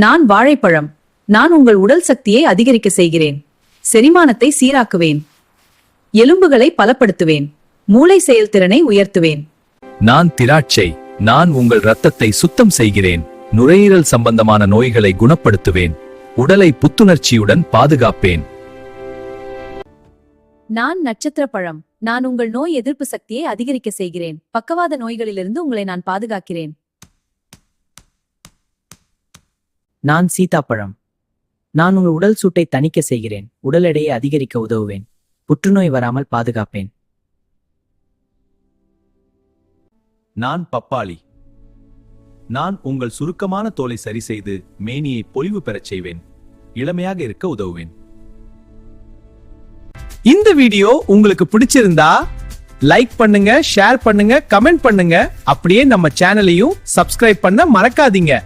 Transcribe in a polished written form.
நான் வாழைப்பழம். நான் உங்கள் உடல் சக்தியை அதிகரிக்க செய்கிறேன். செரிமானத்தை சீராக்குவேன். எலும்புகளை பலப்படுத்துவேன். மூளை செயல்திறனை உயர்த்துவேன். நான் திராட்சை. நான் உங்கள் இரத்தத்தை சுத்தம் செய்கிறேன். நுரையீரல் சம்பந்தமான நோய்களை குணப்படுத்துவேன். உடலை புத்துணர்ச்சியுடன் பாதுகாப்பேன். நான் நட்சத்திர பழம். நான் உங்கள் நோய் எதிர்ப்பு சக்தியை அதிகரிக்க செய்கிறேன். பக்கவாத நோய்களிலிருந்து உங்களை நான் பாதுகாக்கிறேன். நான் சீதாப்பழம். நான் உங்கள் உடல் சூட்டை தணிக்க செய்கிறேன். உடல் எடையை அதிகரிக்க உதவுவேன். புற்றுநோய் வராமல் பாதுகாப்பேன். நான் பப்பாளி. நான் உங்கள் சுருக்கமான தோலை சரி செய்து மேனியை பொலிவு பெறச் செய்வேன். இளமையாக இருக்க உதவுவேன். இந்த வீடியோ உங்களுக்கு பிடிச்சிருந்தா லைக் பண்ணுங்க, ஷேர் பண்ணுங்க, கமெண்ட் பண்ணுங்க. அப்படியே நம்ம சேனலையும் சப்ஸ்கிரைப் பண்ண மறக்காதீங்க.